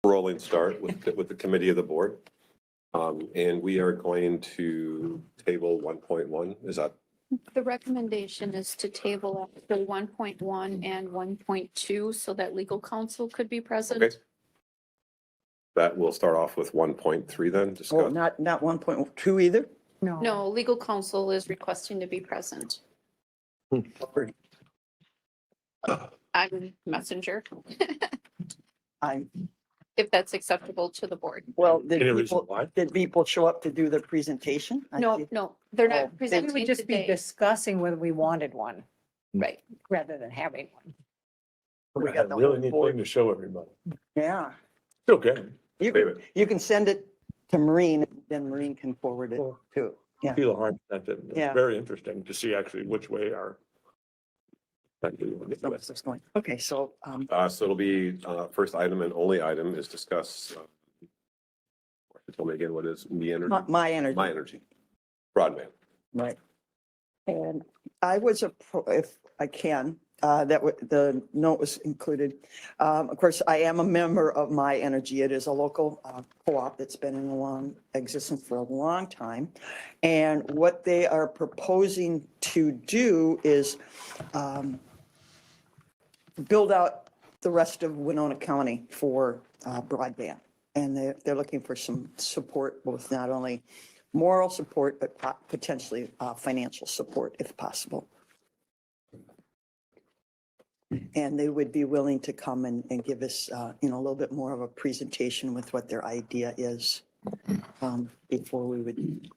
rolling start with the committee of the board. And we are going to table 1.1. Is that The recommendation is to table the 1.1 and 1.2 so that legal counsel could be present. okay? That will start off with 1.3 then, Oh, discuss. not 1.2 either? No, legal counsel is requesting to be present. I'm messenger, I, if that's acceptable to the board. well, Any reason why? did people show up to do the presentation? No, they're Oh, not We presenting would just be today. discussing whether we wanted one Right. rather than having one. We got the Really whole neat board. thing to show everybody. Yeah. It's okay. David. You can send it to Maureen, then Maureen can forward it Cool. to. Yeah. Feel hard. It's Yeah. very interesting to see actually which way our. What's going? Okay, so, So it'll be, first item and only item is discuss. Tell me again, what is me energy? my energy. My energy. Broadband. Right. And I was, if I can, the note was included. Of course, I am a member of My Energy. It is a local co-op that's been in existence for a long time. And what they are proposing to do is build out the rest of Winona County for broadband. And they're looking for some support, both not only moral support, but potentially financial support if possible. And they would be willing to come and give us, a little bit more of a presentation with what their idea is before we would.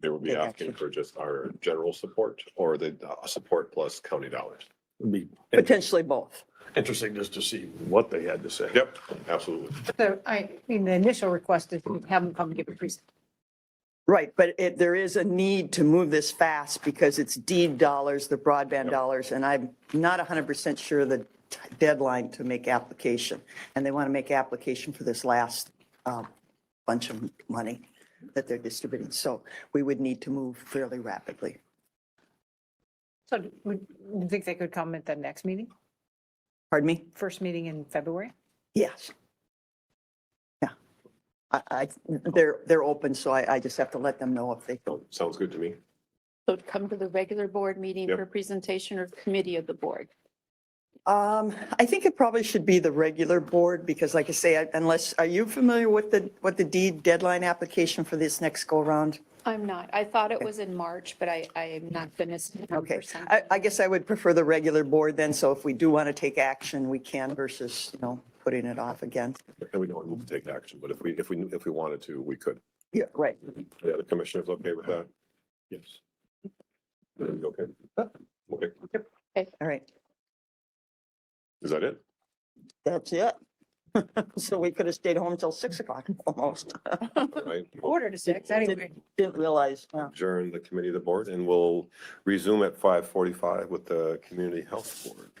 They will be Take asking action. for just our general support or the support plus county dollars. It'd be Potentially both. interesting just to see what they had to say. Yep, absolutely. So I mean, the initial request is to have them come give a presentation. Right, but there is a need to move this fast because it's deed dollars, the broadband dollars, and I'm not 100% sure the deadline to make application. And they want to make application for this last bunch of money that they're distributing. So we would need to move fairly rapidly. So would you think they could come at the next meeting, Pardon me? first meeting in February? Yes. Yeah. They're open, so I just have to let them know if they go. Sounds good to me. So come to the regular board meeting Yep. for presentation or committee of the board. I think it probably should be the regular board because like I say, are you familiar with what the deed deadline application for this next go around? I'm not. I thought it was in March, but I am not goodness. Okay, I guess I would prefer the regular board then, so if we do want to take action, we can versus, putting it off again. And we don't need to take action, but if we wanted to, we could. Yeah, right. Yeah, the commissioner's okay with that? Yes. Okay. Okay. All right, Is that it? that's it. So we could have stayed home until 6:00 almost. All right. We'll Quarter to six, anyway. Didn't realize. adjourn the committee of the board and we'll resume at 5:45 with the community health board.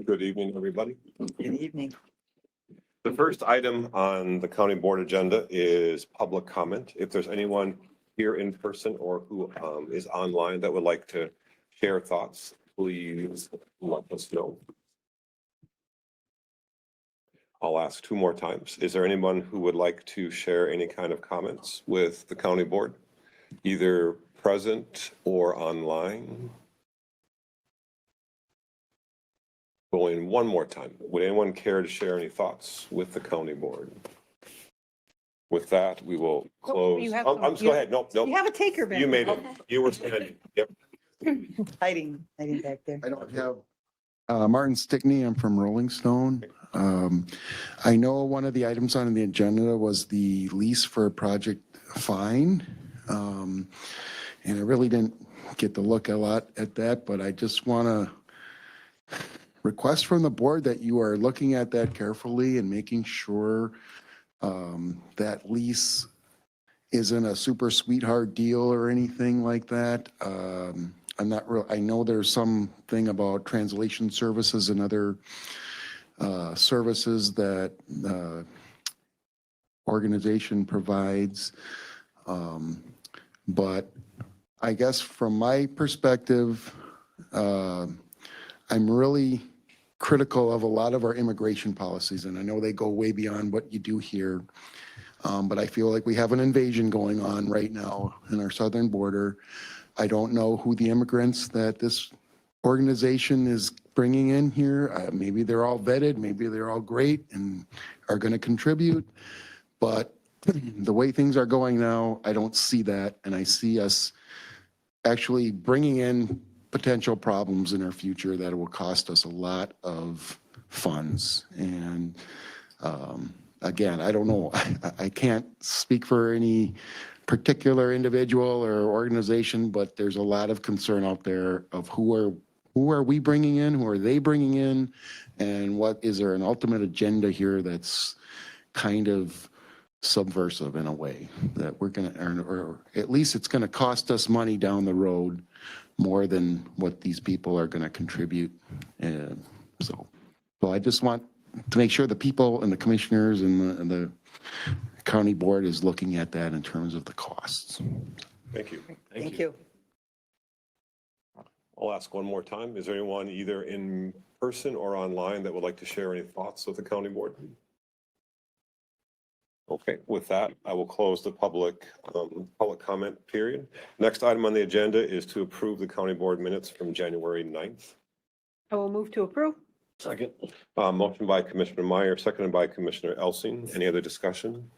Good evening, everybody. Good evening. The first item on the county board agenda is public comment. If there's anyone here in person or who is online that would like to share thoughts, please let us know. I'll ask two more times. Is there anyone who would like to share any kind of comments with the county board, either present or online? Going one more time. Would anyone care to share any thoughts with the county board? With that, we will close. you have I'm, go ahead. Nope, You nope. have a taker back. You made there. it. You were standing. Yep. Hiding back there. I don't have, Martin Stickney, I'm from Rolling Stone. I know one of the items on the agenda was the lease for Project Fine. And I really didn't get to look a lot at that, but I just want to request from the board that you are looking at that carefully and making sure that lease isn't a super sweetheart deal or anything like that. I'm not real, I know there's something about translation services and other services that organization provides. But I guess from my perspective, I'm really critical of a lot of our immigration policies, and I know they go way beyond what you do here. But I feel like we have an invasion going on right now in our southern border. I don't know who the immigrants that this organization is bringing in here. Maybe they're all vetted, maybe they're all great and are going to contribute. But the way things are going now, I don't see that. And I see us actually bringing in potential problems in our future that will cost us a lot of funds. And again, I don't know. I can't speak for any particular individual or organization, but there's a lot of concern out there of who are we bringing in, who are they bringing in, and what is there an ultimate agenda here that's kind of subversive in a way that we're going to earn, or at least it's going to cost us money down the road more than what these people are going to contribute. And so I just want to make sure the people and the commissioners and the county board is looking at that in terms of the costs. Thank you. Thank you. I'll ask one more time. Is there anyone either in person or online that would like to share any thoughts with the county board? Okay, with that, I will close the public comment period. Next item on the agenda is to approve the county board minutes from January 9th. I will move to approve. Second. Motion by Commissioner Meyer, seconded by Commissioner Elsing. Any other discussion?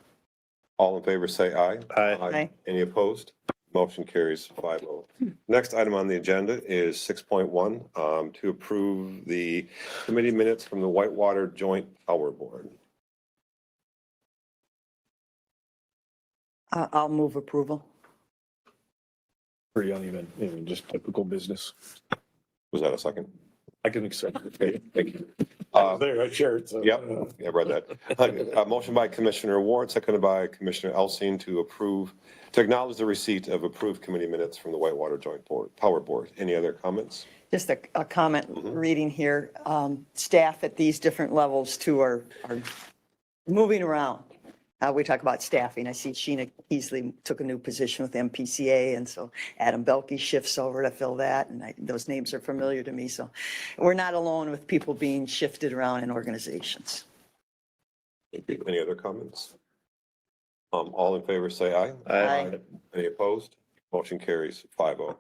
All in favor, say aye. Aye. Any opposed? Motion carries 5-0. Next item on the agenda is 6.1, to approve the committee minutes from the Whitewater Joint Power Board. I'll move approval. Pretty uneven, just typical business. Was that a second? I can accept it. Okay, thank you. There, I shared. So, Yep, I read that. Motion by Commissioner Ward, seconded by Commissioner Elsing to acknowledge the receipt of approved committee minutes from the Whitewater Joint Power Board. Any other comments? Just a comment reading here. Staff at these different levels too are moving around. We talk about staffing. I see Sheena Easley took a new position with MPCA, and so Adam Belke shifts over to fill that, and those names are familiar to me. So we're not alone with people being shifted around in organizations. Any other comments? All in favor, say aye. Aye. Any opposed? Motion carries 5-0.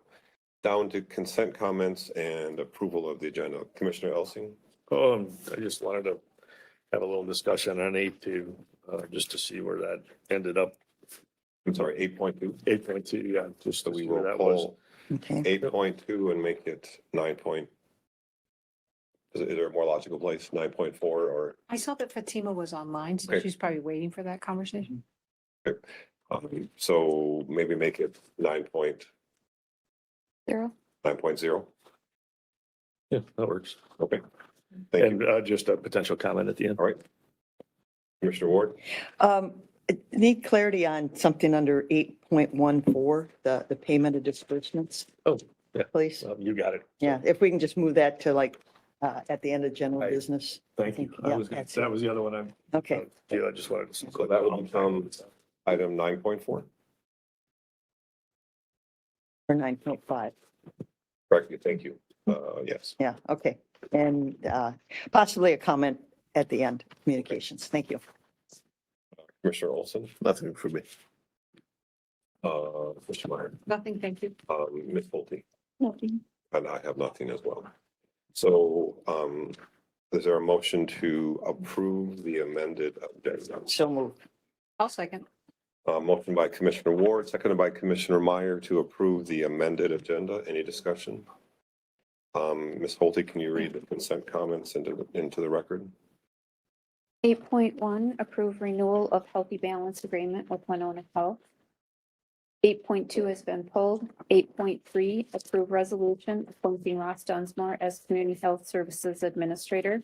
Down to consent comments and approval of the agenda. Commissioner Elsing? I just wanted to have a little discussion on 8.2, just to see where that ended up. I'm sorry, 8.2. 8.2, yeah, just So to we see where will that was. pull Okay. 8.2 and make it 9 point. Is there a more logical place? 9.4 or, I saw that Fatima was online, so Okay. she's probably waiting for that conversation. so maybe make it 9.0. Zero. Yeah, that works. Okay. Thank you. And just a potential comment at the end. All right. Commissioner Ward? Need clarity on something under 8.14, the payment of disbursements, Oh, yeah. please. You got it. Yeah, if we can just move that to like at the end of general Right. business. Thank you. Yeah, I was, that's that was the other one I'm. Okay, Yeah, I just wanted to. So that would become item 9.4. for 9.5. Correct. Thank you. Yes. Yeah, okay. And possibly a comment at the end, communications. Thank you. Commissioner Olson, Nothing for me. Mr. Meyer, Nothing, thank you. Ms. Pulte, Nothing. and I have nothing as well. So is there a motion to approve the amended agenda? So moved. I'll second. Motion by Commissioner Ward, seconded by Commissioner Meyer to approve the amended agenda. Any discussion? Ms. Pulte, can you read the consent comments into the record? 8.1, approve renewal of healthy balance agreement with Winona Health. 8.2 has been pulled. 8.3, approve resolution appointing Ross Dunsmore as Community Health Services Administrator.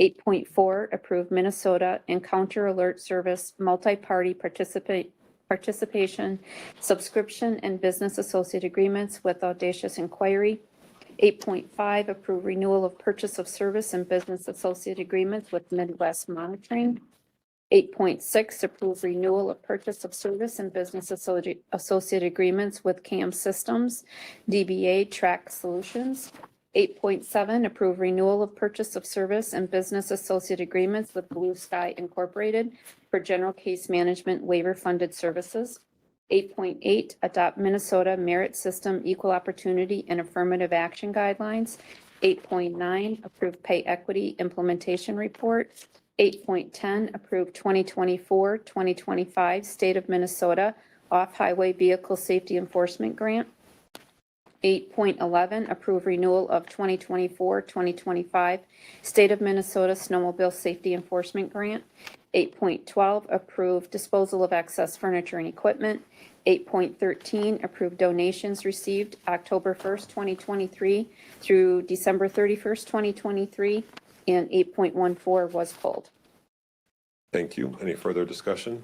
8.4, approve Minnesota Encounter Alert Service multi-party participation, subscription, and business associate agreements with Audacious Inquiry. 8.5, approve renewal of purchase of service and business associate agreements with Midwest Monitoring. 8.6, approve renewal of purchase of service and business associate agreements with CAM Systems, DBA Track Solutions. 8.7, approve renewal of purchase of service and business associate agreements with Blue Sky Incorporated for general case management waiver funded services. 8.8, adopt Minnesota Merit System Equal Opportunity and Affirmative Action Guidelines. 8.9, approve Pay Equity Implementation Report. 8.10, approve 2024-2025 State of Minnesota Off-Highway Vehicle Safety Enforcement Grant. 8.11, approve renewal of 2024-2025 State of Minnesota Snowmobile Safety Enforcement Grant. 8.12, approve disposal of excess furniture and equipment. 8.13, approve donations received October 1st, 2023 through December 31st, 2023, and 8.14 was pulled. Thank you. Any further discussion?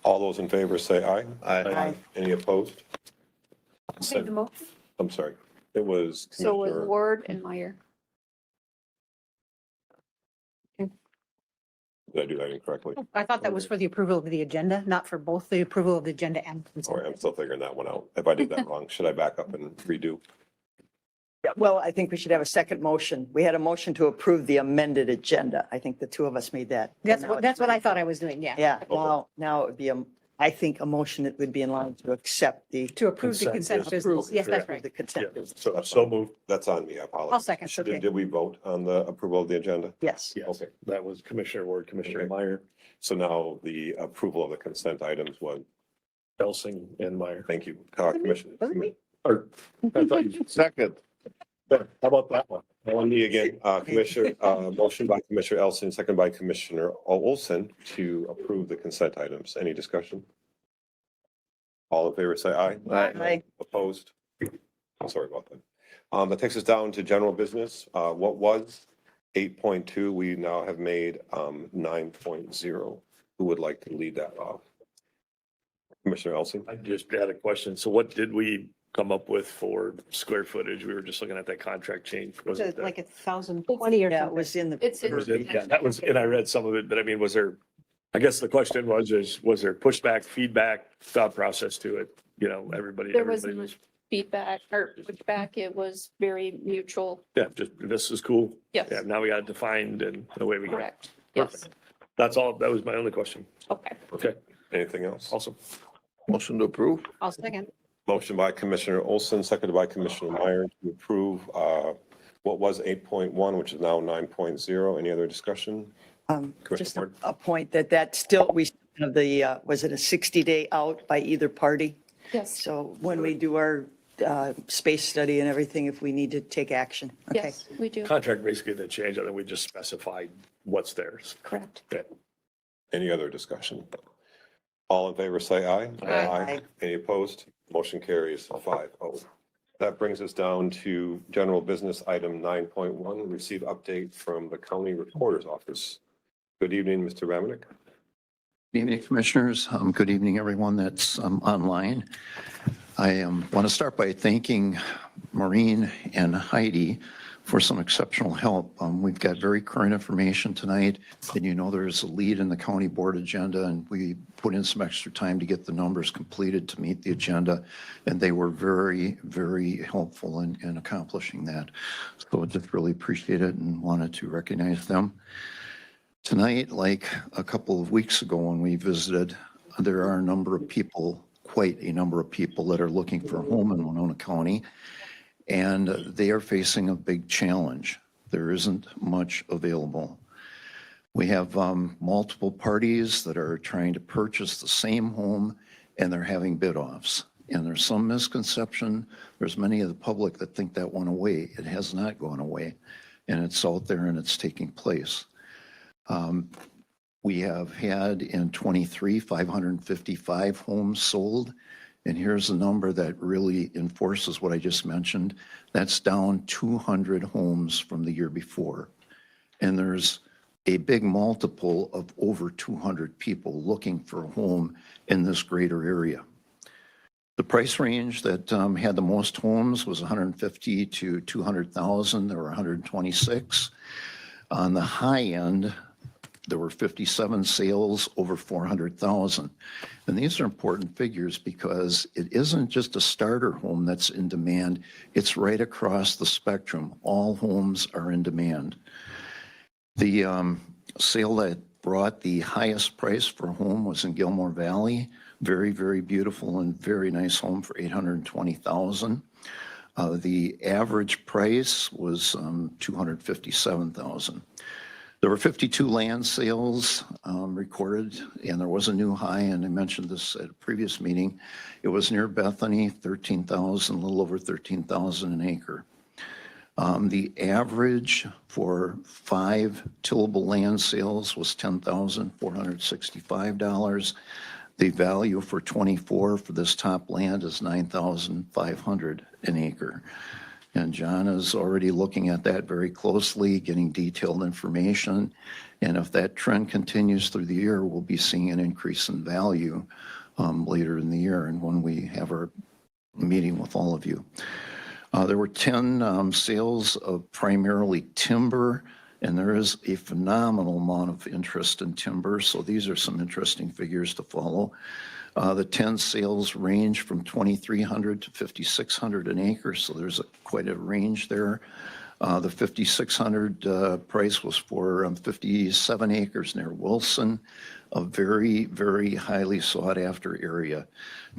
All those in favor say aye. Aye. Any opposed? Made the motion. I'm sorry. It was So was Commissioner, Ward and Meyer. did I do that incorrectly? I thought that was for the approval of the agenda, not for both the approval of the agenda and. All right, I'm still figuring that one out. If I did that wrong, should I back up and redo? Yeah, well, I think we should have a second motion. We had a motion to approve the amended agenda. I think the two of us made that. That's Now what, it's that's what I ready. thought I was doing, yeah. Yeah, now it would be, I think a motion that would be in line to accept the. To approve the Consent, consent yes. business. Yes, that's approve right. The consent business. So moved. That's on me. I apologize. I'll second, Should- okay. Did we vote on the approval of the agenda? Yes. Yes, Okay. that was Commissioner Ward, Commissioner Okay. Meyer, So now the approval of the consent items was, Elsing, and Meyer. thank you, Was it me? Commissioner. Was it me? Or, I thought you said second. How about that one? On me again, Commissioner, motion by Commissioner Elson, second by Commissioner Olson to approve the consent items. Any discussion? All in favor, say aye. Aye. Opposed? Sorry about that. That takes us down to general business. What was 8.2, we now have made 9.0. Who would like to lead that off? Commissioner Elson? I just had a question. So what did we come up with for square footage? We were just looking at that contract change. Was it Like that? 1,020 or Yeah, it something. was in the. It's in- Was it- Yeah, that was, and I read some of it, but I mean, was there, I guess the question was, was there pushback, feedback, thought process to it? You know, everybody. There was everybody feedback or pushback. It was very mutual. Yeah, just, this is cool. Yes, Yeah, now we got it defined and away we go. correct. Yes. Perfect. That's all, that was my only question. Okay. Okay, Anything else? awesome. Motion to approve? I'll second. Motion by Commissioner Olson, seconded by Commissioner Meyer to approve what was 8.1, which is now 9.0. Any other discussion? Just Commissioner a point that still, we have the, was it a 60-day out by either party? Yes, So when we do our space study and everything, if we need to take action. Okay. yes, we do. Contract basically didn't change. I think we just specified what's theirs. Correct. Okay. Any other discussion? All in favor, say aye. Aye. Any opposed? Motion carries 5-0. That brings us down to general business item 9.1, receive update from the county recorder's office. Good evening, Mr. Ramonick. Good evening, Commissioners. Good evening, everyone that's online. I want to start by thanking Maureen and Heidi for some exceptional help. We've got very current information tonight, and you know there's a lead in the county board agenda, and we put in some extra time to get the numbers completed to meet the agenda, and they were very, very helpful in accomplishing that. So I just really appreciate it and wanted to recognize them. Tonight, like a couple of weeks ago when we visited, there are a number of people, quite a number of people that are looking for a home in Winona County, and they are facing a big challenge. There isn't much available. We have multiple parties that are trying to purchase the same home, and they're having bid-offs. And there's some misconception. There's many of the public that think that went away. It has not gone away, and it's out there and it's taking place. We have had in 23, 555 homes sold. And here's a number that really enforces what I just mentioned. That's down 200 homes from the year before. And there's a big multiple of over 200 people looking for a home in this greater area. The price range that had the most homes was 150 to 200,000. There were 126. On the high end, there were 57 sales over 400,000. And these are important figures because it isn't just a starter home that's in demand. It's right across the spectrum. All homes are in demand. The sale that brought the highest price for a home was in Gilmore Valley. Very, very beautiful and very nice home for $820,000. The average price was $257,000. There were 52 land sales recorded, and there was a new high, and I mentioned this at a previous meeting. It was near Bethany, 13,000, a little over 13,000 an acre. The average for 5 tillable land sales was $10,465. The value for 24 for this top land is $9,500 an acre. And John is already looking at that very closely, getting detailed information. And if that trend continues through the year, we'll be seeing an increase in value later in the year and when we have our meeting with all of you. There were 10 sales of primarily timber, and there is a phenomenal amount of interest in timber. So these are some interesting figures to follow. The 10 sales range from $2,300 to $5,600 an acre, so there's quite a range there. The $5,600 price was for 57 acres near Wilson, a very, very highly sought after area.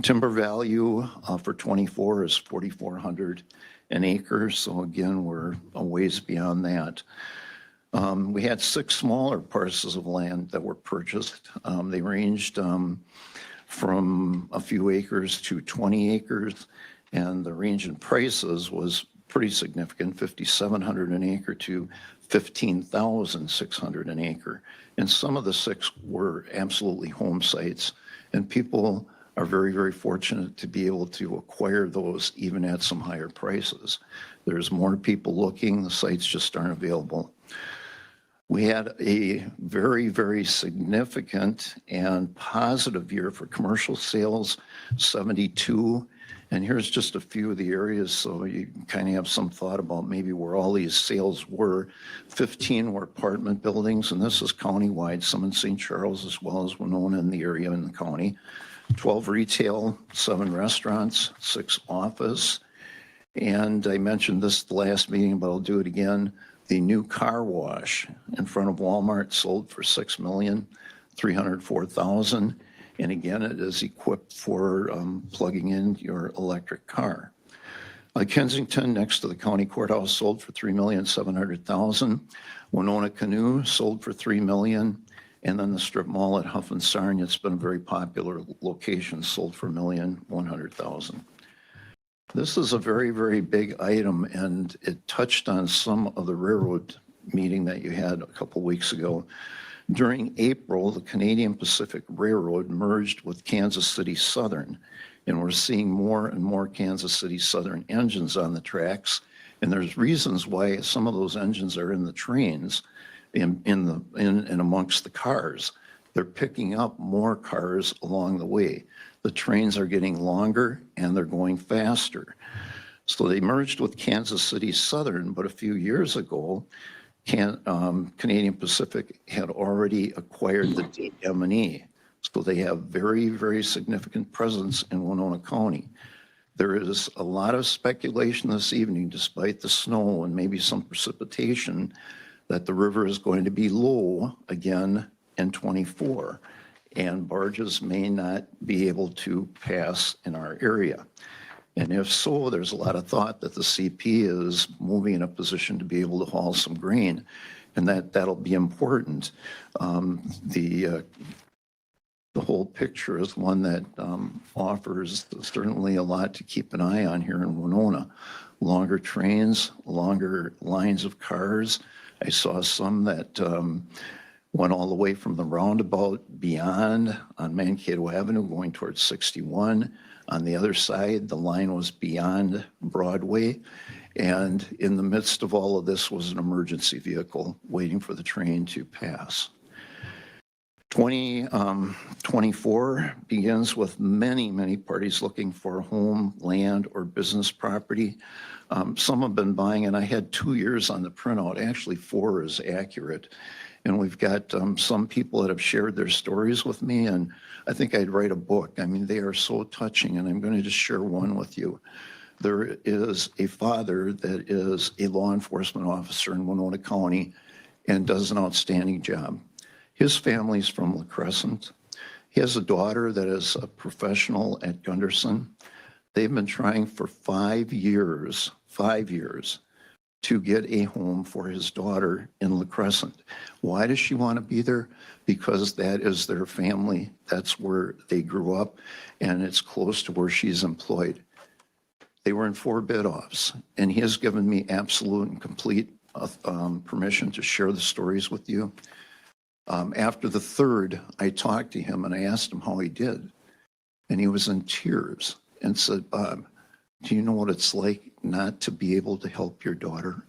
Timber value for 24 is $4,400 an acre, so again, we're a ways beyond that. We had 6 smaller parcels of land that were purchased. They ranged from a few acres to 20 acres, and the range in prices was pretty significant, $5,700 an acre to $15,600 an acre. And some of the 6 were absolutely home sites, and people are very, very fortunate to be able to acquire those even at some higher prices. There's more people looking, the sites just aren't available. We had a very, very significant and positive year for commercial sales, 72. And here's just a few of the areas so you kind of have some thought about maybe where all these sales were. 15 were apartment buildings, and this is countywide, some in St. Charles as well as Winona in the area in the county. 12 retail, 7 restaurants, 6 office. And I mentioned this at the last meeting, but I'll do it again. The new car wash in front of Walmart sold for $6,304,000. And again, it is equipped for plugging in your electric car. Kensington, next to the county courthouse, sold for $3,700,000. Winona Canoe sold for $3 million. And then the strip mall at Huff and Sarnia, it's been a very popular location, sold for $1,100,000. This is a very, very big item, and it touched on some of the railroad meeting that you had a couple weeks ago. During April, the Canadian Pacific Railroad merged with Kansas City Southern, and we're seeing more and more Kansas City Southern engines on the tracks. And there's reasons why some of those engines are in the trains in amongst the cars. They're picking up more cars along the way. The trains are getting longer and they're going faster. So they merged with Kansas City Southern, but a few years ago, Canadian Pacific had already acquired the DM&E. So they have very, very significant presence in Winona County. There is a lot of speculation this evening, despite the snow and maybe some precipitation, that the river is going to be low again in '24, and barges may not be able to pass in our area. And if so, there's a lot of thought that the CP is moving in a position to be able to haul some grain, and that'll be important. The whole picture is one that offers certainly a lot to keep an eye on here in Winona. Longer trains, longer lines of cars. I saw some that went all the way from the roundabout beyond on Mankato Avenue going towards 61. On the other side, the line was beyond Broadway. And in the midst of all of this was an emergency vehicle waiting for the train to pass. 2024 begins with many, many parties looking for home, land, or business property. Some have been buying, and I had 2 years on the printout. Actually, 4 is accurate. And we've got some people that have shared their stories with me, and I think I'd write a book. I mean, they are so touching, and I'm going to just share one with you. There is a father that is a law enforcement officer in Winona County and does an outstanding job. His family's from La Crescent. He has a daughter that is a professional at Gunderson. They've been trying for 5 years, to get a home for his daughter in La Crescent. Why does she want to be there? Because that is their family. That's where they grew up, and it's close to where she's employed. They were in 4 bid-offs, and he has given me absolute and complete permission to share the stories with you. After the 3rd, I talked to him and I asked him how he did. And he was in tears and said, "Bob, do you know what it's like not to be able to help your daughter?"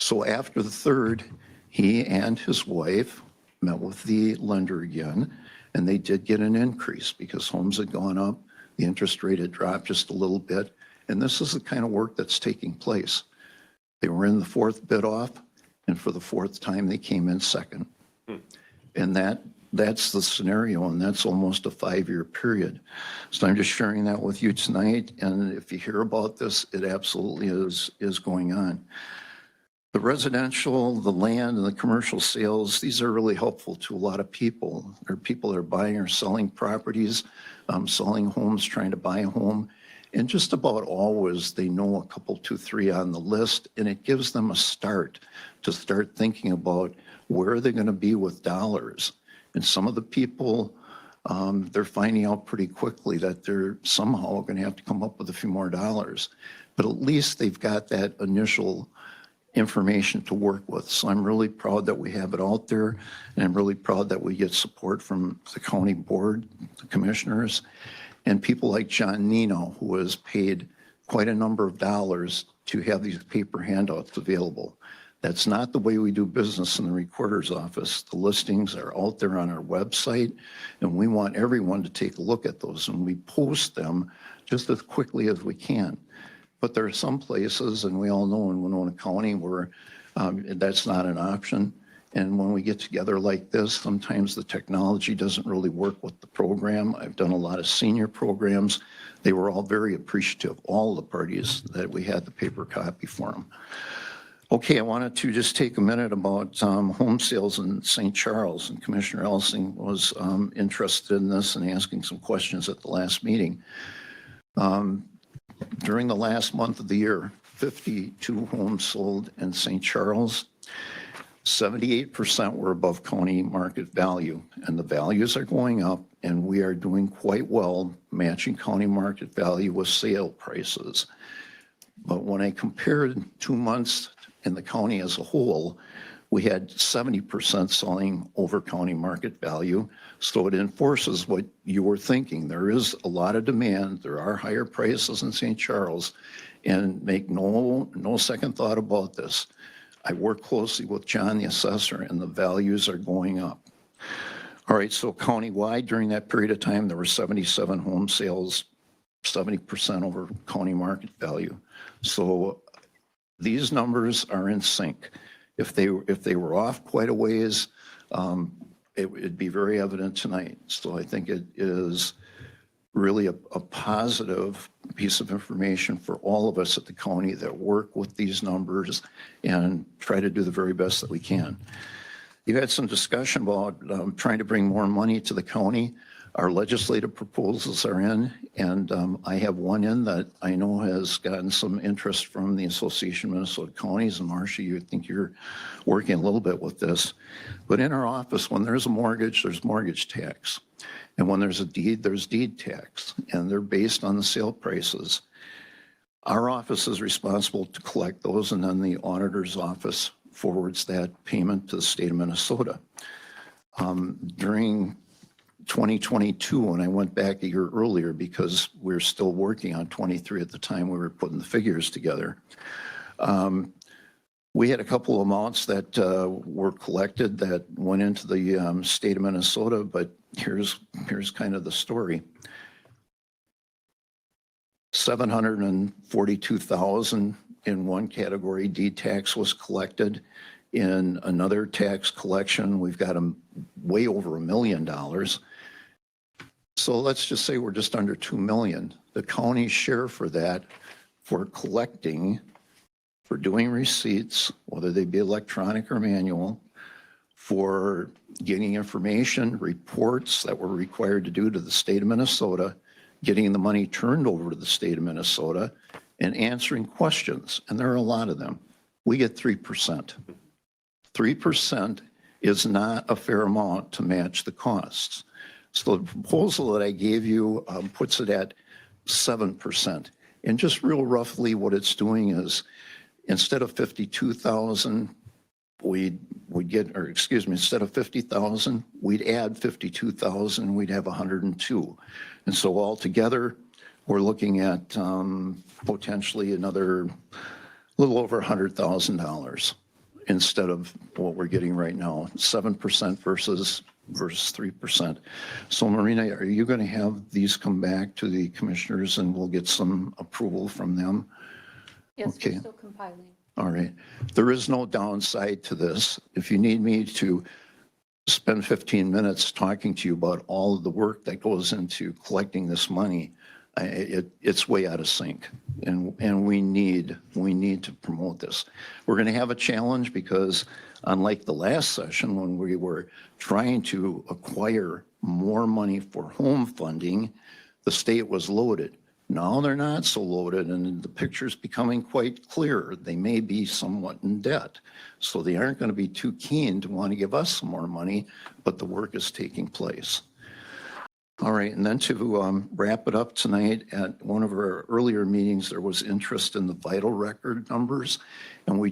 So after the 3rd, he and his wife met with the lender again, and they did get an increase because homes had gone up. The interest rate had dropped just a little bit. And this is the kind of work that's taking place. They were in the 4th bid off. And for the 4th time, they came in 2nd. And that's the scenario, and that's almost a 5-year period. So I'm just sharing that with you tonight, and if you hear about this, it absolutely is going on. The residential, the land, and the commercial sales, these are really helpful to a lot of people. There are people that are buying or selling properties, selling homes, trying to buy a home. And just about always, they know a couple, 2, 3 on the list, and it gives them a start to start thinking about where they're going to be with dollars. And some of the people, they're finding out pretty quickly that they're somehow going to have to come up with a few more dollars. But at least they've got that initial information to work with. So I'm really proud that we have it out there, and I'm really proud that we get support from the county board, the commissioners, and people like John Nino, who has paid quite a number of dollars to have these paper handouts available. That's not the way we do business in the recorder's office. The listings are out there on our website, and we want everyone to take a look at those, and we post them just as quickly as we can. But there are some places, and we all know in Winona County, where that's not an option. And when we get together like this, sometimes the technology doesn't really work with the program. I've done a lot of senior programs. They were all very appreciative, all the parties, that we had the paper copy for them. Okay, I wanted to just take a minute about home sales in St. Charles, and Commissioner Elsing was interested in this and asking some questions at the last meeting. During the last month of the year, 52 homes sold in St. Charles. 78% were above county market value, and the values are going up, and we are doing quite well matching county market value with sale prices. But when I compared 2 months in the county as a whole, we had 70% selling over county market value. So it enforces what you were thinking. There is a lot of demand. There are higher prices in St. Charles, and make no second thought about this. I work closely with John, the assessor, and the values are going up. All right, so countywide during that period of time, there were 77 home sales 70% over county market value. So these numbers are in sync. If they were off quite a ways, it'd be very evident tonight. So I think it is really a positive piece of information for all of us at the county that work with these numbers and try to do the very best that we can. You had some discussion about trying to bring more money to the county. Our legislative proposals are in, and I have one in that I know has gotten some interest from the Association of Minnesota Counties. And Marcia, you think you're working a little bit with this. But in our office, when there's a mortgage, there's mortgage tax. And when there's a deed, there's deed tax. And they're based on the sale prices. Our office is responsible to collect those, and then the auditor's office forwards that payment to the state of Minnesota. During 2022, when I went back a year earlier, because we were still working on 23 at the time we were putting the figures together, we had a couple of amounts that were collected that went into the state of Minnesota, but here's kind of the story. 742,000 in one category, deed tax was collected. In another tax collection, we've got way over $1 million. So let's just say we're just under 2 million. The county's share for that, for collecting, for doing receipts, whether they be electronic or manual, for getting information, reports that we're required to do to the state of Minnesota, getting the money turned over to the state of Minnesota, and answering questions, and there are a lot of them. We get 3%. 3% is not a fair amount to match the costs. So the proposal that I gave you puts it at 7%. And just real roughly what it's doing is instead of 52,000, we'd get, or excuse me, instead of 50,000, we'd add 52,000, we'd have 102. And so altogether, we're looking at potentially another little over $100,000 instead of what we're getting right now, 7% versus 3%. So Marina, are you going to have these come back to the commissioners and we'll get some approval from them? Yes, Okay. we're still compiling. All right. There is no downside to this. If you need me to spend 15 minutes talking to you about all of the work that goes into collecting this money, it's way out of sync, and we need to promote this. We're going to have a challenge because unlike the last session when we were trying to acquire more money for home funding, the state was loaded. Now they're not so loaded, and the picture's becoming quite clear. They may be somewhat in debt, so they aren't going to be too keen to want to give us some more money, but the work is taking place. All right, and then to wrap it up tonight, at one of our earlier meetings, there was interest in the vital record numbers, and we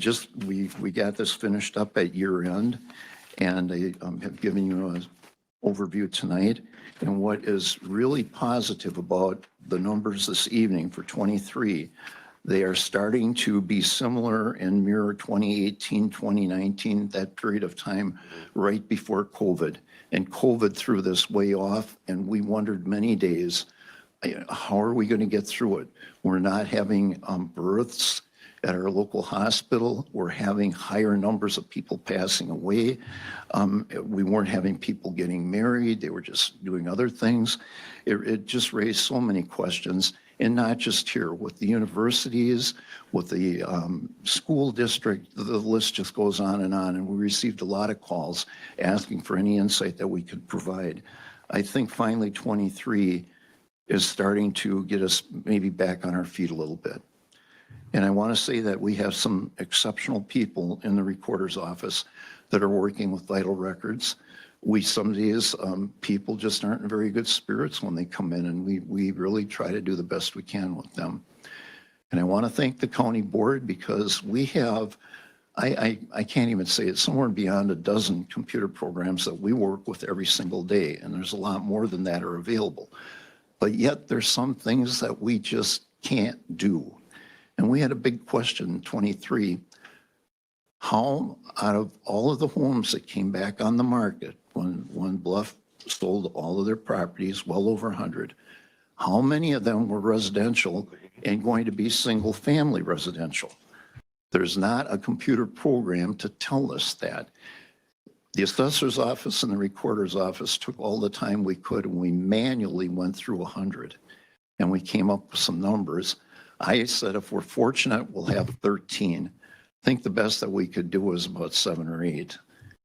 got this finished up at year end, and I have given you an overview tonight. And what is really positive about the numbers this evening for 23, they are starting to be similar and mirror 2018, 2019, that period of time right before COVID. And COVID threw this way off, and we wondered many days, how are we going to get through it? We're not having births at our local hospital. We're having higher numbers of people passing away. We weren't having people getting married. They were just doing other things. It just raised so many questions, and not just here, with the universities, with the school district, the list just goes on. And we received a lot of calls asking for any insight that we could provide. I think finally 23 is starting to get us maybe back on our feet a little bit. And I want to say that we have some exceptional people in the recorder's office that are working with vital records. Some days people just aren't in very good spirits when they come in, and we really try to do the best we can with them. And I want to thank the county board because we have, I can't even say it, somewhere beyond a dozen computer programs that we work with every single day, and there's a lot more than that are available. But yet there's some things that we just can't do. And we had a big question in 23. How, out of all of the homes that came back on the market when Bluff sold all of their properties, well over 100, how many of them were residential and going to be single-family residential? There's not a computer program to tell us that. The assessor's office and the recorder's office took all the time we could, and we manually went through 100. And we came up with some numbers. I said, if we're fortunate, we'll have 13. I think the best that we could do was about 7 or 8.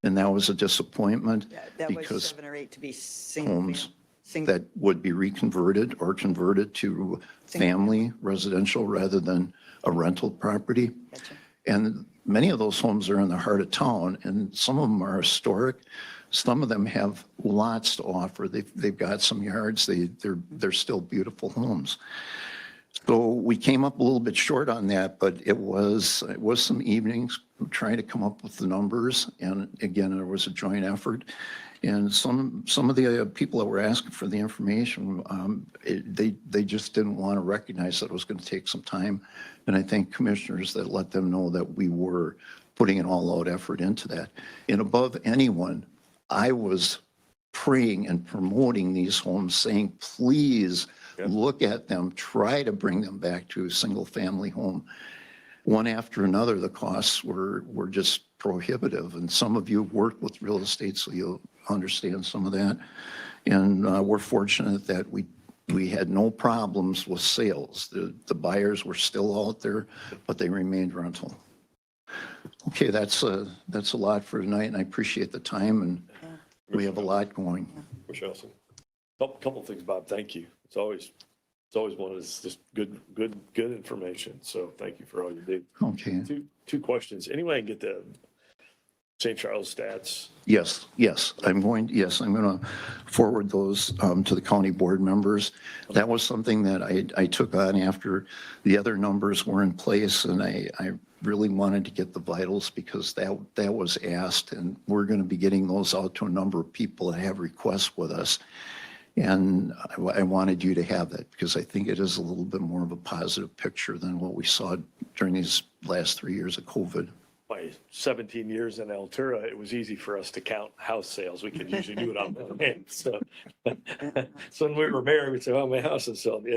And that was a disappointment That was because 7 or 8 to be single. homes that would be reconverted or converted to family residential rather than a rental property. Gotcha. And many of those homes are in the heart of town, and some of them are historic. Some of them have lots to offer. They've got some yards. They're still beautiful homes. So we came up a little bit short on that, but it was some evenings trying to come up with the numbers. And again, there was a joint effort. And some of the people that were asking for the information, they just didn't want to recognize that it was going to take some time. And I think commissioners that let them know that we were putting an all-out effort into that. And above anyone, I was praying and promoting these homes, saying, please look at them, try to bring them back to a single-family home. One after another, the costs were just prohibitive. And some of you have worked with real estate, so you'll understand some of that. And we're fortunate that we had no problems with sales. The buyers were still out there, but they remained rental. Okay, that's a lot for tonight, and I appreciate the time, and we have a lot going. Commissioner Nelson. Couple things, Bob. Thank you. It's always one of this just good information. So thank you for all you do. Okay. Two questions. Anyway, I can get the St. Charles stats. Yes, I'm going to forward those to the county board members. That was something that I took on after the other numbers were in place, and I really wanted to get the vitals because that was asked, and we're going to be getting those out to a number of people that have requests with us. And I wanted you to have that because I think it is a little bit more of a positive picture than what we saw during these last 3 years of COVID. My 17 years in Altura, it was easy for us to count house sales. We could usually do it on one hand. So when we were married, we'd say, "Oh, my house is sold,"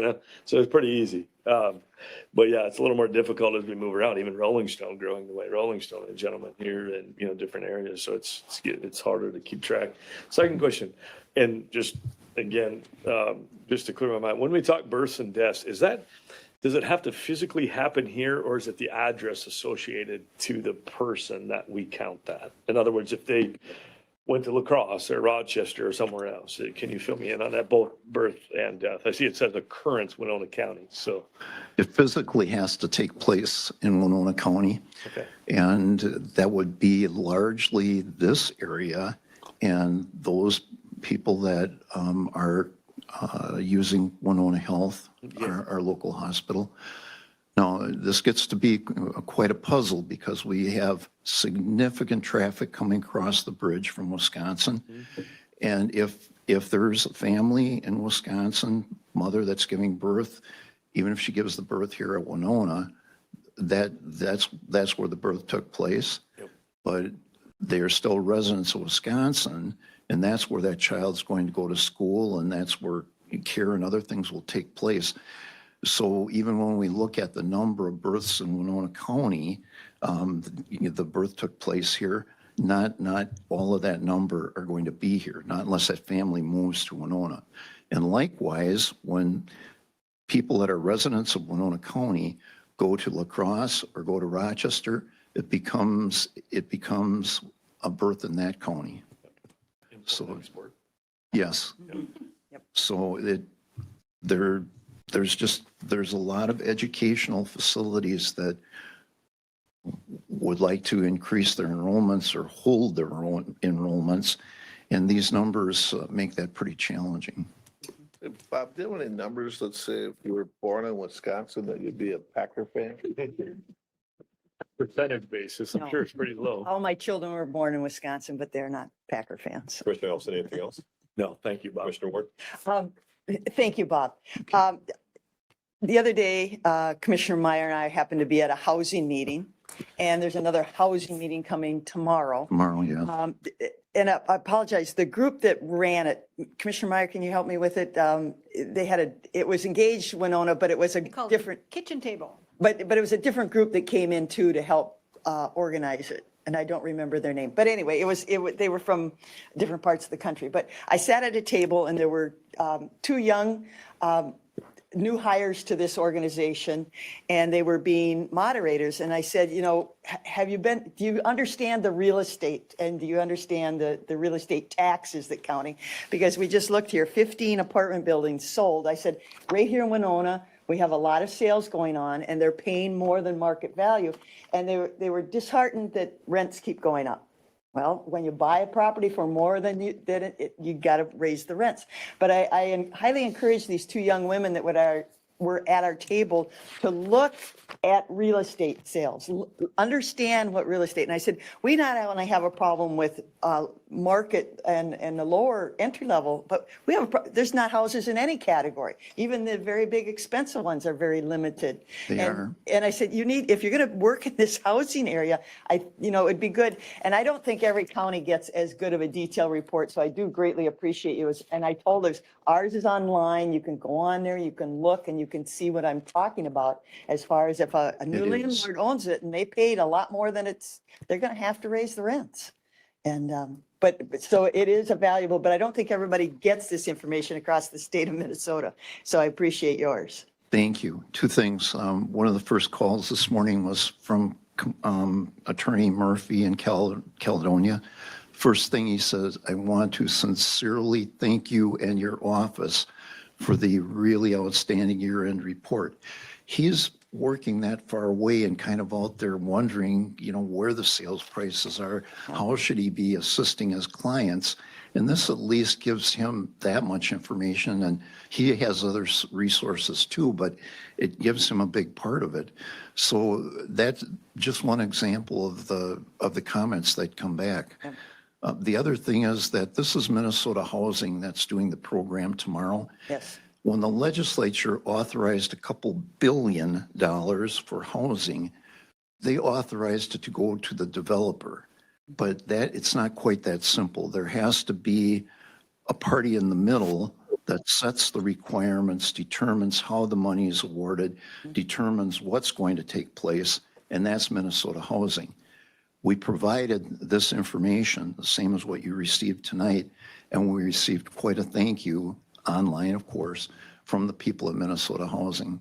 So it's pretty easy. But yeah, it's a little more difficult as we move around. Even Rolling Stone growing the way Rolling Stone, a gentleman here, and different areas. So it's harder to keep track. Second question, and just again, just to clear my mind, when we talk births and deaths, does it have to physically happen here, or is it the address associated to the person that we count that? In other words, if they went to La Crosse or Rochester or somewhere else, can you fill me in on that, both birth and death? I see it says occurrence, Winona County, so. It physically has to take place in Winona County. Okay. And that would be largely this area and those people that are using Winona Health, our local hospital. Now, this gets to be quite a puzzle because we have significant traffic coming across the bridge from Wisconsin. And if there's a family in Wisconsin, mother that's giving birth, even if she gives the birth here at Winona, that's where the birth took place. Yep. But they are still residents of Wisconsin, and that's where that child's going to go to school, and that's where care and other things will take place. So even when we look at the number of births in Winona County, the birth took place here, not all of that number are going to be here, not unless that family moves to Winona. And likewise, when people that are residents of Winona County go to La Crosse or go to Rochester, it becomes a birth in that county. So, yes. Yep. So there's a lot of educational facilities that would like to increase their enrollments or hold their own enrollments, and these numbers make that pretty challenging. Bob, do you have any numbers, let's say if you were born in Wisconsin, that you'd be a Packer fan? Percentage basis, I'm sure it's pretty low. All my children were born in Wisconsin, but they're not Packer fans. Commissioner Nelson, anything else? No, thank you, Bob. Commissioner Ward? Thank you, Bob. The other day, Commissioner Meyer and I happened to be at a housing meeting, and there's another housing meeting coming tomorrow. Tomorrow, yeah. and I apologize, the group that ran it, Commissioner Meyer, can you help me with it? It was engaged Winona, but it was a We called it different, kitchen table. but it was a different group that came in too to help organize it. And I don't remember their name. But anyway, they were from different parts of the country. But I sat at a table and there were two young new hires to this organization, and they were being moderators. And I said, you know, do you understand the real estate? And do you understand the real estate taxes that county? Because we just looked here, 15 apartment buildings sold. I said, right here in Winona, we have a lot of sales going on and they're paying more than market value. And they were disheartened that rents keep going up. Well, when you buy a property for more than you got to raise the rents. But I highly encourage these two young women that were at our table to look at real estate sales, understand what real estate. And I said, we not only have a problem with market and the lower entry level, but we have there's not houses in any category. Even the very big expensive ones are very limited. They are. And I said, if you're going to work in this housing area, it'd be good. And I don't think every county gets as good of a detailed report. So I do greatly appreciate you. And I told us ours is online. You can go on there, you can look, and you can see what I'm talking about as far as if a new is. landlord owns it and they paid a lot more than they're going to have to raise the rents. And, but so it is a valuable, but I don't think everybody gets this information across the state of Minnesota. So I appreciate yours. Thank you. Two things. One of the first calls this morning was from Attorney Murphy in Caledonia. First thing he says, I want to sincerely thank you and your office for the really outstanding year-end report. He's working that far away and kind of out there wondering, where the sales prices are, how should he be assisting his clients? And this at least gives him that much information, and he has other resources too, but it gives him a big part of it. So that's just one example of the comments that come back. The other thing is that this is Minnesota Housing that's doing the program tomorrow. Yes. When the legislature authorized a couple $2 billion for housing, they authorized it to go to the developer. But it's not quite that simple. There has to be a party in the middle that sets the requirements, determines how the money is awarded, determines what's going to take place, and that's Minnesota Housing. We provided this information, the same as what you received tonight, and we received quite a thank you online, of course, from the people at Minnesota Housing.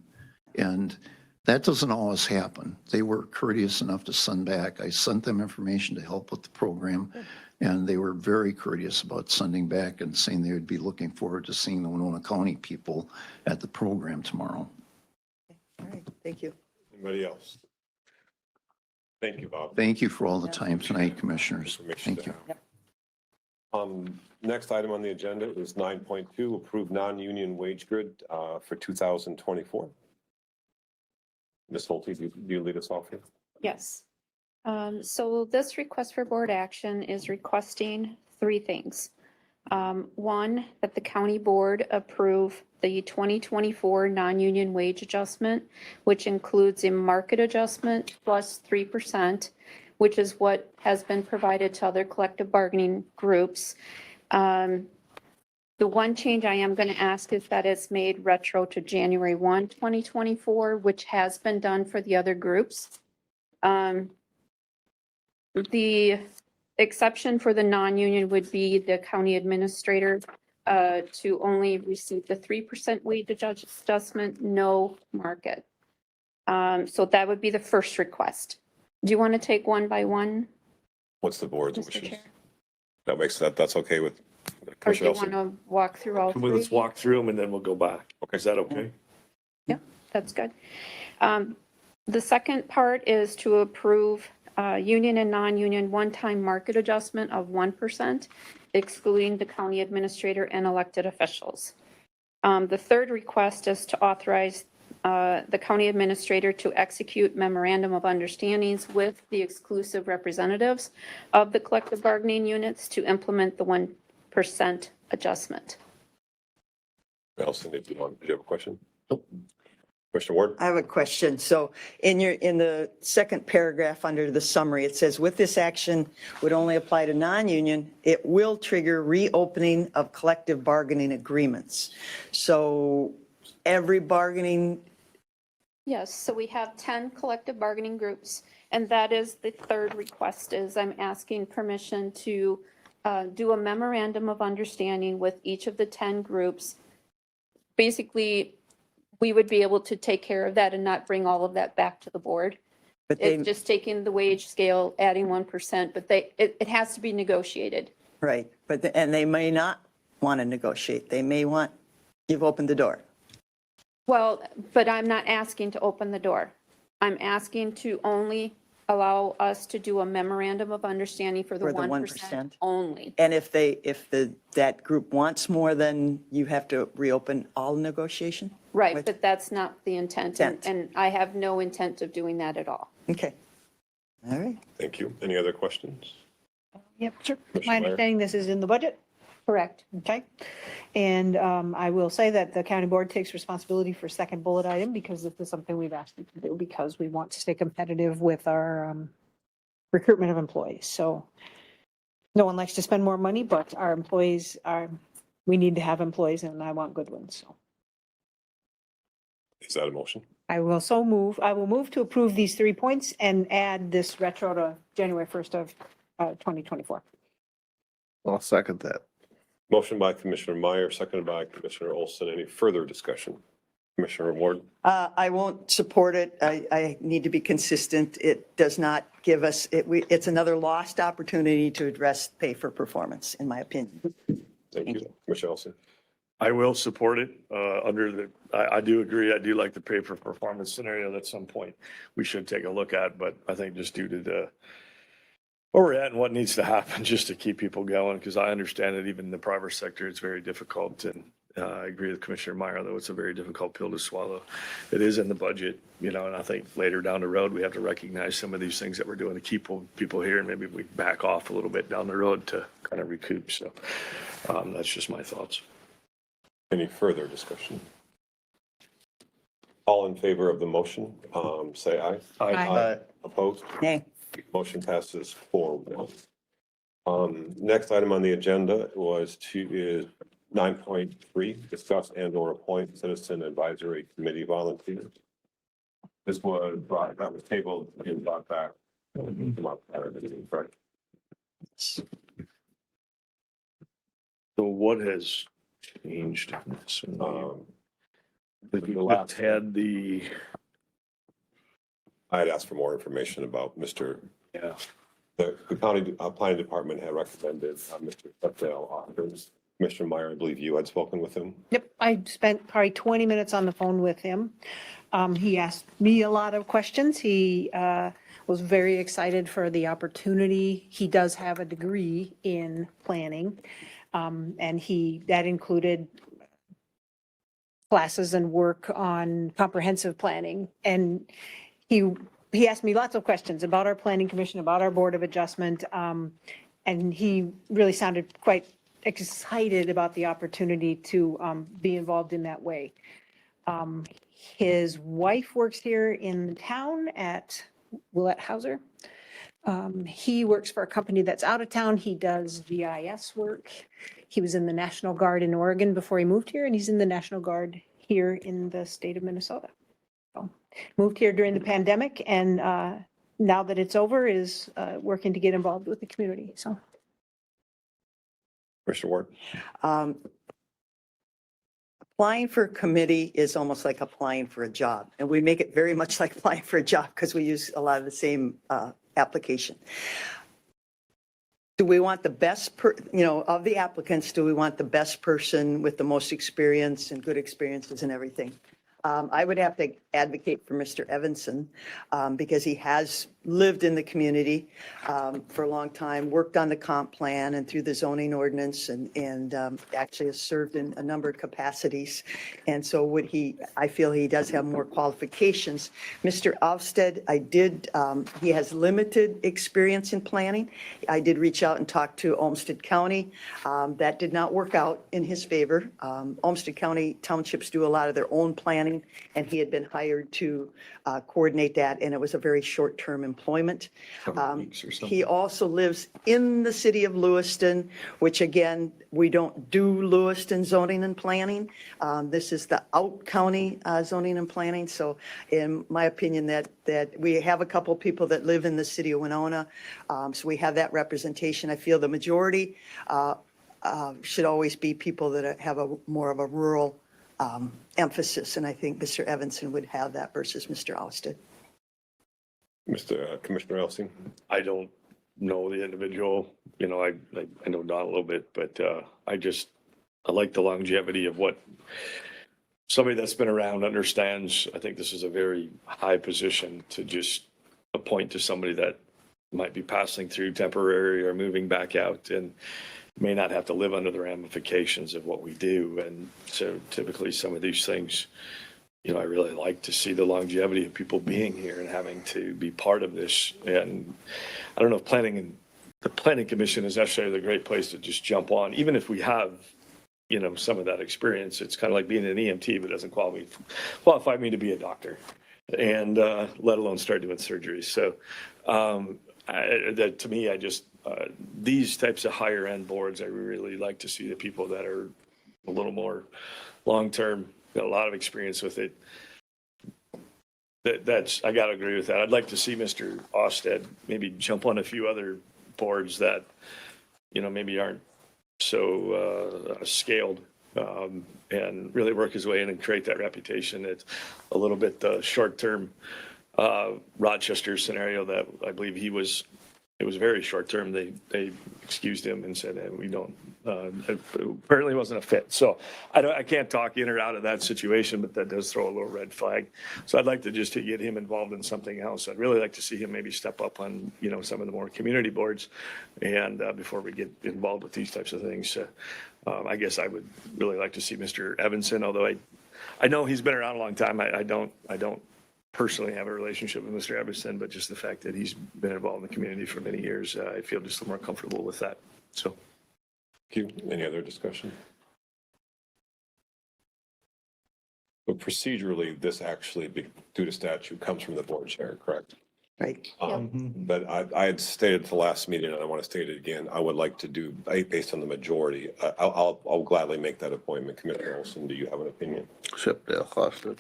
And that doesn't always happen. They were courteous enough to send back. I sent them information to help with the program, and they were very courteous about sending back and saying they would be looking forward to seeing the Winona County people at the program tomorrow. All right. Thank you. Anybody else? Thank you, Bob. Thank you for all the time tonight, commissioners. Information Thank to you. have. Next item on the agenda is 9.2, approve non-union wage grid for 2024. Ms. Holte, do you lead us off here? Yes. So this request for board action is requesting three things. One, that the county board approve the 2024 non-union wage adjustment, which includes a market adjustment plus 3%, which is what has been provided to other collective bargaining groups. The one change I am going to ask is that it's made retro to January 1, 2024, which has been done for the other groups. The exception for the non-union would be the county administrator to only receive the 3% wage adjustment, no market. So that would be the first request. Do you want to take one by one, What's the board's Mr. wishes? Chair? That's okay with Or do you Commissioner want Nelson? to walk through all three? Let's walk through them and then we'll go back. Okay. Is that okay? That's good. The second part is to approve union and non-union one-time market adjustment of 1%, excluding the county administrator and elected officials. The third request is to authorize the county administrator to execute memorandum of understandings with the exclusive representatives of the collective bargaining units to implement the 1% adjustment. Nelson, did you have a question? Commissioner Ward? I have a question. So in the second paragraph under the summary, it says, with this action would only apply to non-union, it will trigger reopening of collective bargaining agreements. So every bargaining, Yes, so we have 10 collective bargaining groups, and that is the third request is I'm asking permission to do a memorandum of understanding with each of the 10 groups. Basically, we would be able to take care of that and not bring all of that back to the board. but they, It's just taking the wage scale, adding 1%, but it has to be negotiated. right, and they may not want to negotiate. They may want, you've opened the door. Well, but I'm not asking to open the door. I'm asking to only allow us to do a memorandum of understanding for the For the 1% 1%. only. And if that group wants more, then you have to reopen all negotiation? Right, With- but that's not the intent, and Intent. and I have no intent of doing that at all. Okay. All right. Thank you. Any other questions? Yep, sure. Commissioner My Meyer? understanding this is in the budget. Correct. Okay. And I will say that the county board takes responsibility for second bullet item because this is something we've asked you to do because we want to stay competitive with our recruitment of employees. So no one likes to spend more money, but our employees we need to have employees and I want good ones. So Is that a motion? I will move to approve these 3 points and add this retro to January 1st of 2024. I'll second that. Motion by Commissioner Meyer, seconded by Commissioner Olson. Any further discussion? Commissioner Ward? I won't support it. I need to be consistent. It does not give us, it's another lost opportunity to address pay for performance, in my opinion. Thank you. Commissioner Olson? I will support it I do agree. I do like the pay for performance scenario that at some point we should take a look at, but I think just due to where we're at and what needs to happen just to keep people going, because I understand that even in the private sector, it's very difficult. And I agree with Commissioner Meyer, though, it's a very difficult pill to swallow. It is in the budget, and I think later down the road, we have to recognize some of these things that we're doing to keep people here, and maybe we back off a little bit down the road to kind of recoup. So that's just my thoughts. Any further discussion? All in favor of the motion, say aye. Aye. Opposed? Nay. Motion passes 4-1. Next item on the agenda is 9.3, discuss and/or appoint citizen advisory committee volunteers. That was tabled and brought back. Correct. So what has changed in this? We last had I had asked for more information about yeah. the county planning department had recommended Mr. Tutdale offers. Commissioner Meyer, I believe you had spoken with him. Yep, I spent probably 20 minutes on the phone with him. He asked me a lot of questions. He was very excited for the opportunity. He does have a degree in planning, and that included classes and work on comprehensive planning. And he asked me lots of questions about our planning commission, about our board of adjustment, and he really sounded quite excited about the opportunity to be involved in that way. His wife works here in town at Willett Hauser. He works for a company that's out of town. He does GIS work. He was in the National Guard in Oregon before he moved here, and he's in the National Guard here in the state of Minnesota. So, moved here during the pandemic, and now that it's over, is working to get involved with the community. So. Commissioner Ward? Applying for a committee is almost like applying for a job. And we make it very much like applying for a job because we use a lot of the same application. Do we want the best, of the applicants, do we want the best person with the most experience and good experiences and everything? I would have to advocate for Mr. Evanson because he has lived in the community for a long time, worked on the comp plan and through the zoning ordinance, and actually has served in a number of capacities. And so I feel he does have more qualifications. Mr. Ofsted, he has limited experience in planning. I did reach out and talk to Olmsted County. That did not work out in his favor. Olmsted County townships do a lot of their own planning planning, and he had been hired to coordinate that, and it was a very short-term employment. Weeks or something. He also lives in the city of Lewiston, which again, we don't do Lewiston zoning and planning. This is the out-county zoning and planning. So in my opinion, that we have a couple people that live in the city of Winona. So we have that representation. I feel the majority should always be people that have a more of a rural emphasis. And I think Mr. Evanson would have that versus Mr. Ousted. Mr. Commissioner Elsing? I don't know the individual, you know, I know Don a little bit, but I like the longevity of what somebody that's been around understands. I think this is a very high position to just appoint to somebody that might be passing through temporary or moving back out and may not have to live under the ramifications of what we do. And so typically some of these things, you know, I really like to see the longevity of people being here and having to be part of this. And I don't know if the planning commission is necessarily the great place to just jump on, even if we have, you know, some of that experience. It's kind of like being an EMT, but doesn't qualify me to be a doctor, and let alone start doing surgery. So that to me, these types of higher end boards, I really like to see the people that are a little more long-term, got a lot of experience with it. I got to agree with that. I'd like to see Mr. Ousted maybe jump on a few other boards that, you know, maybe aren't so scaled, and really work his way in and create that reputation. It's a little bit the short-term Rochester scenario that I believe it was very short-term. They excused him and said, we don't, apparently wasn't a fit. So I can't talk in or out of that situation, but that does throw a little red flag. So I'd like to just get him involved in something else. I'd really like to see him maybe step up on, you know, some of the more community boards, and before we get involved with these types of things. I guess I would really like to see Mr. Evanson, although I know he's been around a long time. I don't personally have a relationship with Mr. Evanson, but just the fact that he's been involved in the community for many years, I feel just a little more comfortable with that. So. Thank you. Any other discussion? But procedurally, this actually, due to statute, comes from the board chair, correct? Right. But I had stated at the last meeting, and I want to state it again, I would like to do, based on the majority, I'll gladly make that appointment. Commissioner Olson, do you have an opinion? Except they'll cost it.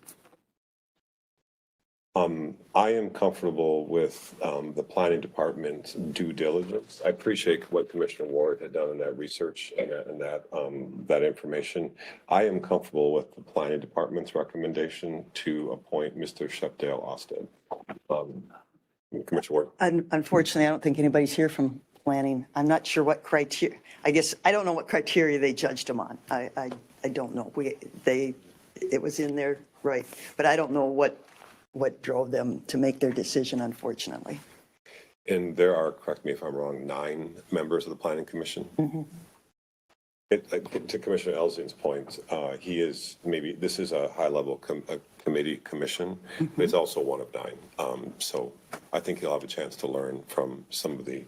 I am comfortable with the planning department's due diligence. I appreciate what Commissioner Ward had done in that research and that information. I am comfortable with the planning department's recommendation to appoint Mr. Shepdale Ousted. Commissioner Ward. Unfortunately, I don't think anybody's here from planning. I'm not sure what criteria, I guess, I don't know what criteria they judged him on. I don't know. It was in there, right, but I don't know what drove them to make their decision, unfortunately. And there are, correct me if I'm wrong, 9 members of the planning commission. To Commissioner Elsing's point, he is this is a high-level committee commission, but it's also one of 9. So I think he'll have a chance to learn from some of the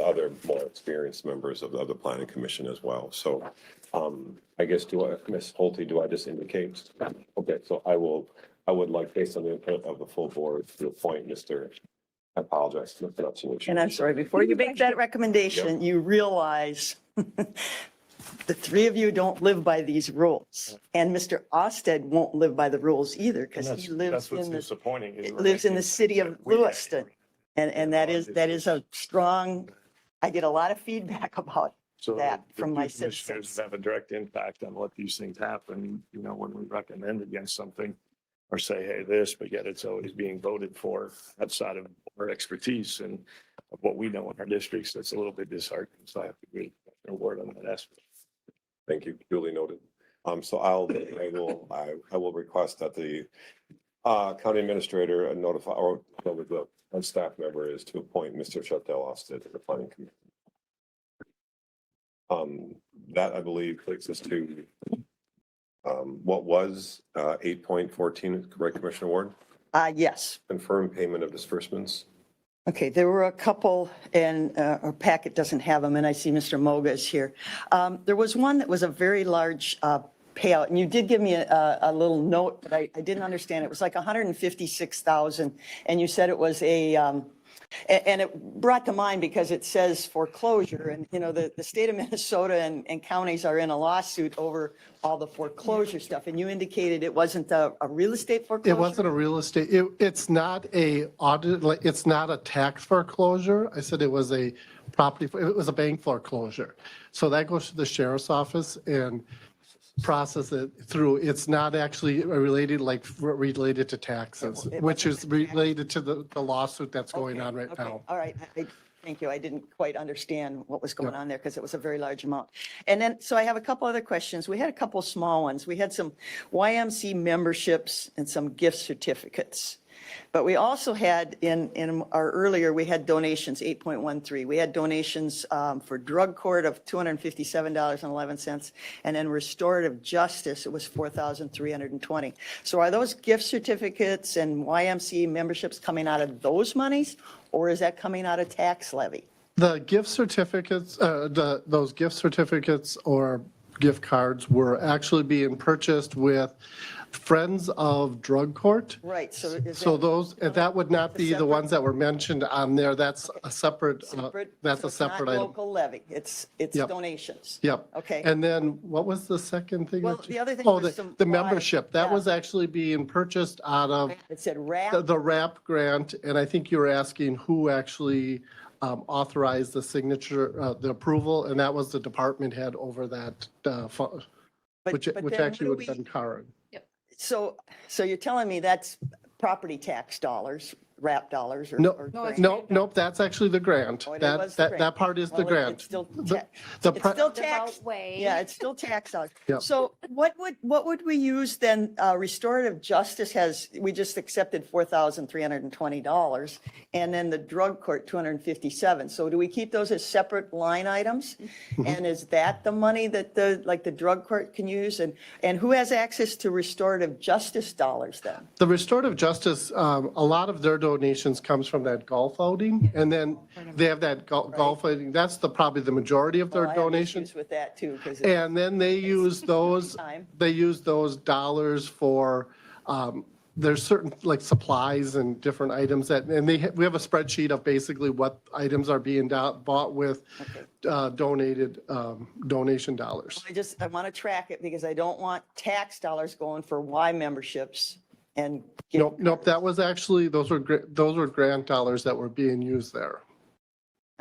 other more experienced members of the other planning commission as well. So I guess, Ms. Holte, do I just indicate? Okay, so I would like, based on the input of the full board, to appoint Mr. I apologize for the pronunciation. And I'm sorry, before you make that recommendation, you realize the 3 of you don't live by these rules. And Mr. Ousted won't live by the rules either, because he lives in the city of Lewiston. And that is a strong, I get a lot of feedback about that from my citizens. Commissioners have a direct impact on what these things happen, you know, when we recommend against something or say, hey, this, but yet it's always being voted for outside of our expertise and of what we know in our districts. That's a little bit disheartening. So I have to agree with a word on that aspect. Thank you. Duly noted. So I will request that the county administrator notify, or the staff member is to appoint Mr. Shepdale Ousted to the planning committee. That I believe takes us to what was 8.14, right, Commissioner Ward? Yes. Confirm payment of disbursements. Okay, there were a couple, and our packet doesn't have them, and I see Mr. Moga is here. There was one that was a very large payout. And you did give me a little note, but I didn't understand. It was like 156,000. And you said it was and it brought to mind because it says foreclosure and, you know, the state of Minnesota and counties are in a lawsuit over all the foreclosure stuff. And you indicated it wasn't a real estate foreclosure? It wasn't a real estate, it's not a audit, like, it's not a tax foreclosure. I said it was a property, it was a bank foreclosure. So that goes to the sheriff's office and process it through. It's not actually related to taxes, It which is wasn't tax. related to the lawsuit that's going Okay, on right okay. now. All right. Thank you. I didn't quite understand what was going Yeah. on there because it was a very large amount. And then, so I have a couple other questions. We had a couple small ones. We had some YMC memberships and some gift certificates. But we also had in our earlier, we had donations, 8.13. We had donations for drug court of $257.11. And then restorative justice, it was $4,320. So are those gift certificates and YMCA memberships coming out of those monies? Or is that coming out of tax levy? The gift certificates, those gift certificates or gift cards were actually being purchased with Friends of Drug Court. Right, so is So that those, that would not be the separate? ones that were mentioned on there. That's a separate, separate? that's So a it's not separate item. local levy, it's Yep. donations? Yep. Okay. And then what was the second thing? Well, that you- the other thing Oh, was the some the live- membership. That yeah. was actually being purchased out of It said wrap. the RAP grant. And I think you were asking who actually authorized the signature, the approval. And that was the department head over that, but- which but which then actually what would do have been Karen. So you're telling me that's property tax dollars, wrap dollars? No, grant? nope, that's actually the grant. Oh, it That, was the that, grant. that part is the Well, grant. It's still The- tax. the It's pri- still tax. Roundabout way. Yeah, it's still tax dollars. Yep. So what would we use then? Restorative justice we just accepted $4,320. And then the drug court, 257. So do we keep those as separate line items? Mm-hmm. And is that the money that the drug court can use? And who has access to restorative justice dollars then? The restorative justice, a lot of their donations comes from that golf outing, and then they have that golf outing. That's probably the majority of their Well, I have donations. issues with that too, because And then they use those, time. they use those dollars for, there's certain like supplies and different items that, and we have a spreadsheet of basically what items are being bought with donated, donation dollars. I want to track it because I don't want tax dollars going for Y memberships and. Nope, that was actually, those were grant dollars that were being used there.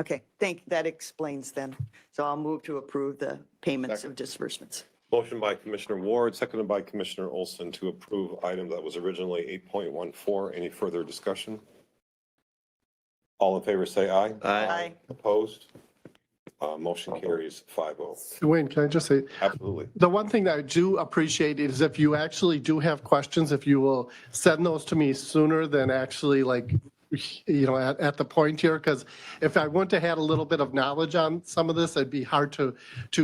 Okay, that explains then. So I'll move to approve the payments of disbursements. Motion by Commissioner Ward, seconded by Commissioner Olson to approve item that was originally 8.14. Any further discussion? All in favor, say aye. Aye. Opposed? Motion carries 5-0. Wayne, can I just say, Absolutely. the one thing that I do appreciate is if you actually do have questions, if you will send those to me sooner than actually like, at the point here, because if I wouldn't have had a little bit of knowledge on some of this, it'd be hard to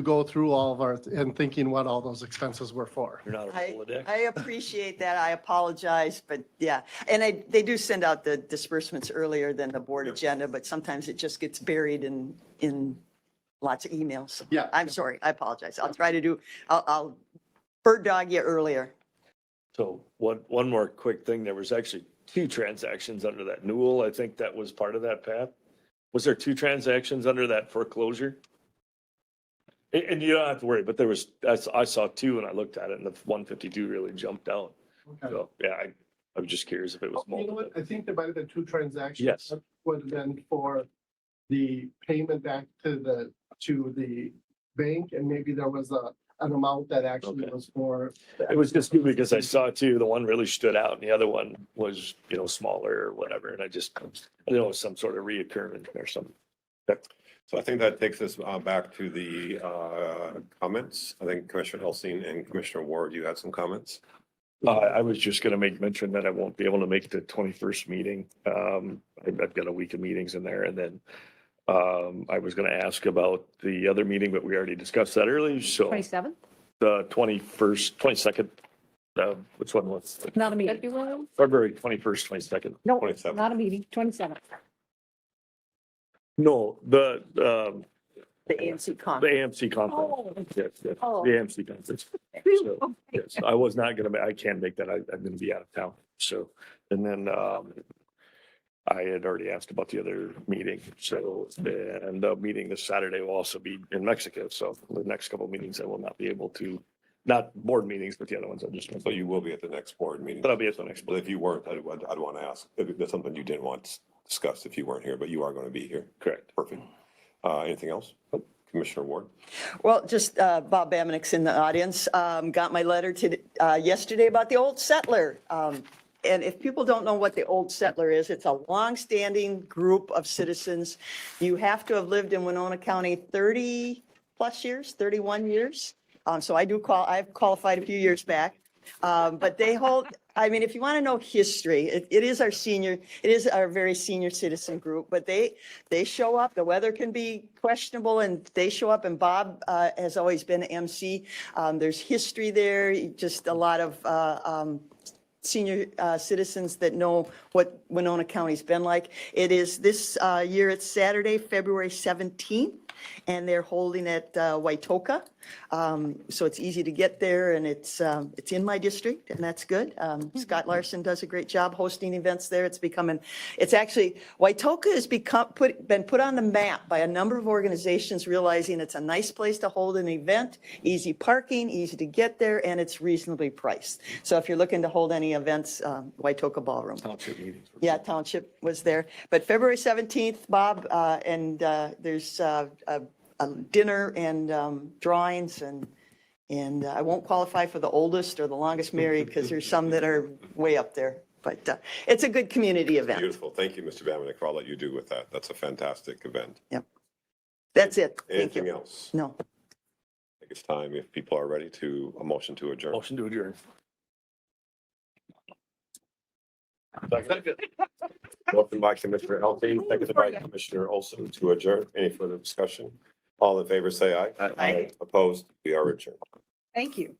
go through all of our, and thinking what all those expenses were for. You're not a Rolodex. I appreciate that. I apologize, but yeah. And they do send out the disbursements earlier than the board agenda, but sometimes it just gets buried in lots of emails. Yeah. I'm sorry. I apologize. I'll bird dog you earlier. So one more quick thing, there was actually 2 transactions under that Newell. I think that was part of that path. Was there 2 transactions under that foreclosure? And you don't have to worry, but there was, I saw 2 and I looked at it and the 152 really jumped out. So, yeah, I was just curious if it was You know multiple. what? I think there might have been 2 transactions. Yes. That would have been for the payment back to the bank, and maybe there was an amount that actually Okay. was for. It was just good because I saw 2, the one really stood out and the other one was, smaller or whatever. And I know it was some sort of reoccurrence or something. So I think that takes us back to the comments. I think Commissioner Elsing and Commissioner Ward, you had some comments. I was just going to make mention that I won't be able to make the 21st meeting. I've got a week of meetings in there. And then I was going to ask about the other meeting, but we already discussed that earlier. So 27th? the 21st, 22nd, which one was it? Not a meeting. February? February 21st, 22nd? No, 27th. not a meeting, 27th. No, The AMC The conference. AMC conference. Yes, yes, Oh. the AMC conference. So, yes, I was not gonna, I can't make that. I'm gonna be out of town. So, and then, I had already asked about the other meeting. So, and the meeting this Saturday will also be in Mexico. So the next couple of meetings I will not be able to, not board meetings, but the other ones I just. So you will be at the next board meeting. But I'll be at the next But if you weren't, I'd want to ask, if there's something you didn't want to discuss if you weren't here, but you are going to be here. Correct. Perfect. Anything else? Commissioner Ward? Well, just Bob Bamenick's in the audience. Got my letter yesterday about the Old Settler. And if people don't know what the Old Settler is, it's a longstanding group of citizens. You have to have lived in Winona County 30 plus years, 31 years. So I've qualified a few years back. But they hold, I mean, if you want to know history, it is our very senior citizen group, but they show up. The weather can be questionable and they show up, and Bob has always been MC. There's history there, just a lot of senior citizens that know what Winona County's been like. It is this year, it's Saturday, February 17th, and they're holding at Waitoka. So it's easy to get there, and it's in my district, and that's good. Scott Larson does a great job hosting events there. It's actually, Waitoka has been put on the map by a number of organizations, realizing it's a nice place to hold an event, easy parking, easy to get there, and it's reasonably priced. So if you're looking to hold any events, Waitoka Ballroom. Township meetings. Yeah, Township was there. But February 17th, Bob, and there's a dinner and drawings, and I won't qualify for the oldest or the longest married because there's some that are way up there. But it's a good community event. Beautiful. Thank you, Mr. Bamenick, for all that you do with that. That's a fantastic event. Yep. That's it. Thank Anything you. else? No. I think it's time, if people are ready, to a motion to adjourn. Motion to adjourn. Motion by Commissioner Elty, seconded by Commissioner Olson to adjourn. Any further discussion? All in favor, say aye. Aye. Opposed? We are adjourned. Thank you.